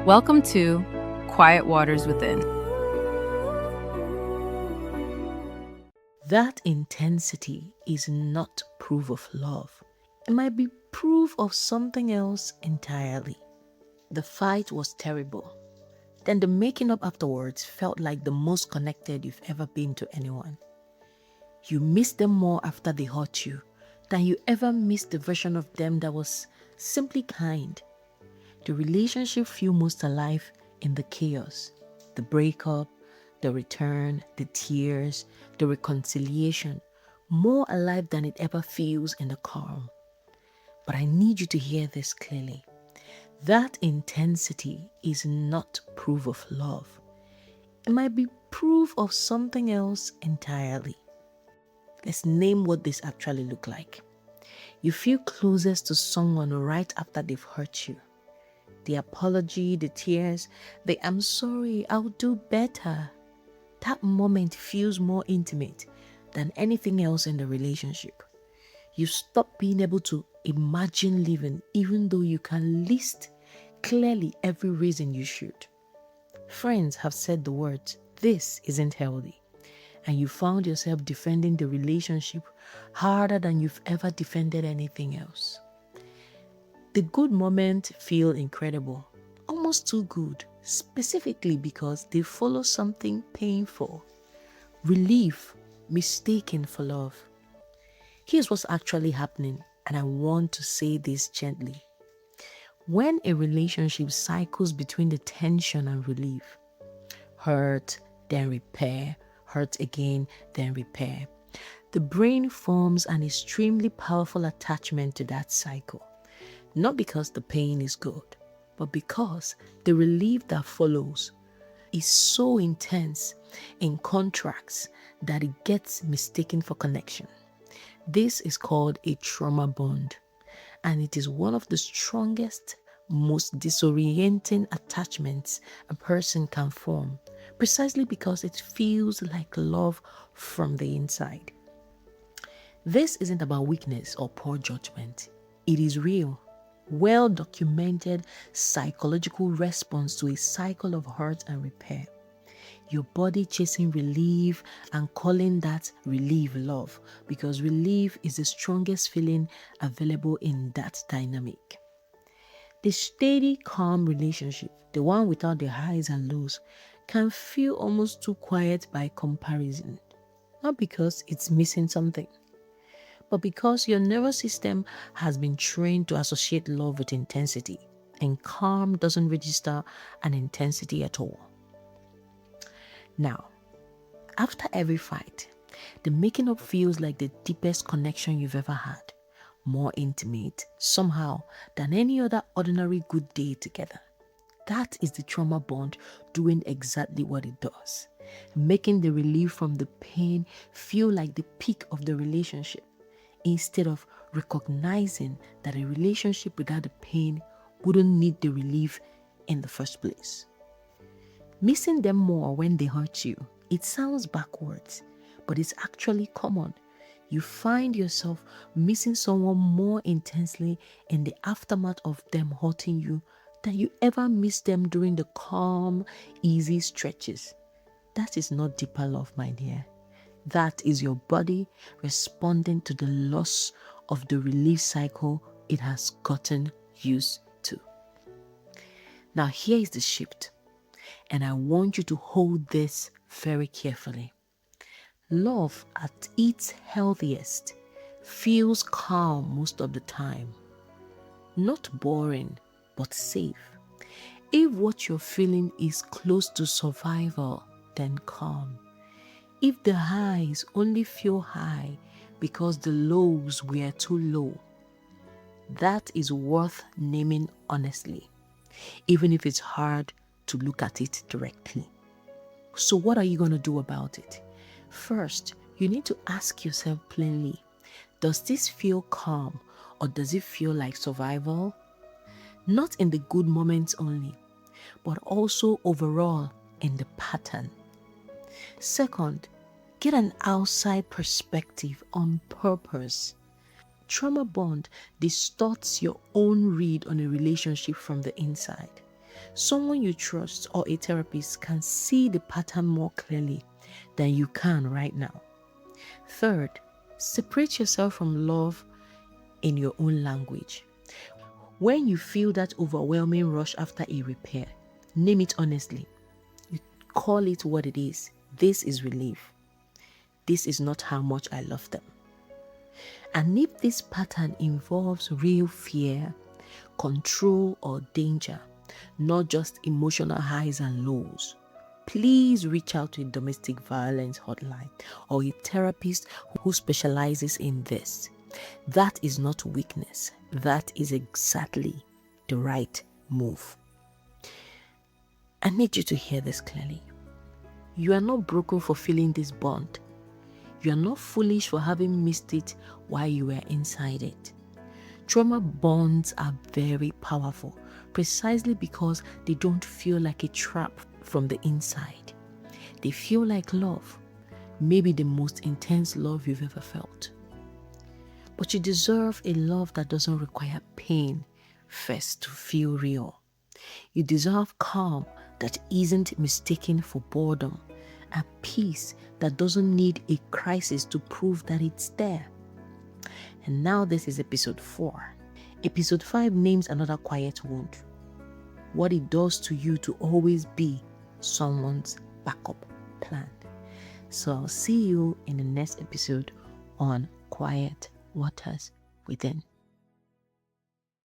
Welcome to Quiet Waters Within. That intensity is not proof of love. It might be proof of something else entirely. The fight was terrible. Then the making up afterwards felt like the most connected you've ever been to anyone. You miss them more after they hurt you than you ever missed the version of them that was simply kind. The relationship feel most alive in the chaos, the breakup, the return, the tears, the reconciliation, more alive than it ever feels in the calm. But I need you to hear this clearly. That intensity is not proof of love. It might be proof of something else entirely. Let's name what this actually look like. You feel closest to someone right after they've hurt you. The apology, the tears, the "I'm sorry, I'll do better." That moment feels more intimate than anything else in the relationship. You stop being able to imagine living even though you can list clearly every reason you should. Friends have said the words, "This isn't healthy." And you found yourself defending the relationship harder than you've ever defended anything else. The good moments feel incredible, almost too good, specifically because they follow something painful. Relief mistaken for love. Here's what's actually happening, and I want to say this gently. When a relationship cycles between the tension and relief, hurt, then repair, hurt again, then repair, the brain forms an extremely powerful attachment to that cycle. Not because the pain is good, but because the relief that follows is so intense in contracts that it gets mistaken for connection. This is called a trauma bond, and it is one of the strongest, most disorienting attachments a person can form, precisely because it feels like love from the inside. This isn't about weakness or poor judgment. It is real, well documented psychological response to a cycle of hurt and repair. Your body chasing relief and calling that relief love, because relief is the strongest feeling available in that dynamic. The steady, calm relationship, the one without the highs and lows, can feel almost too quiet by comparison. Not because it's missing something, but because your nervous system has been trained to associate love with intensity, and calm doesn't register an intensity at all. Now, after every fight, the making up feels like the deepest connection you've ever had, more intimate, somehow, than any other ordinary good day together. That is the trauma bond doing exactly what it does, making the relief from the pain feel like the peak of the relationship, instead of recognizing that a relationship without the pain wouldn't need the relief in the first place. Missing them more when they hurt you, it sounds backwards, but it's actually common. You find yourself missing someone more intensely in the aftermath of them hurting you than you ever missed them during the calm, easy stretches. That is not deeper love, my dear. That is your body responding to the loss of the relief cycle it has gotten used to. Now, here is the shift, and I want you to hold this very carefully. Love at its healthiest feels calm most of the time. Not boring, but safe. If what you're feeling is close to survival, then calm. If the highs only feel high because the lows were too low, that is worth naming honestly, even if it's hard to look at it directly. So what are you going to do about it? First, you need to ask yourself plainly, does this feel calm or does it feel like survival? Not in the good moments only, but also overall in the pattern. Second, get an outside perspective on purpose. Trauma bond distorts your own read on a relationship from the inside. Someone you trust or a therapist can see the pattern more clearly than you can right now. Third, separate yourself from love in your own language. When you feel that overwhelming rush after a repair, name it honestly. You call it what it is. This is relief. This is not how much I love them. And if this pattern involves real fear, control, or danger, not just emotional highs and lows, please reach out to a domestic violence hotline or a therapist who specializes in this. That is not weakness. That is exactly the right move. I need you to hear this clearly. You are not broken for feeling this bond. You are not foolish for having missed it while you were inside it. Trauma bonds are very powerful precisely because they don't feel like a trap from the inside. They feel like love, maybe the most intense love you've ever felt. But you deserve a love that doesn't require pain first to feel real. You deserve calm that isn't mistaken for boredom, and peace that doesn't need a crisis to prove that it's there. And now this is episode 4. Episode 5 names another quiet wound. What it does to you to always be someone's backup plan. So I'll see you in the next episode on Quiet Waters Within.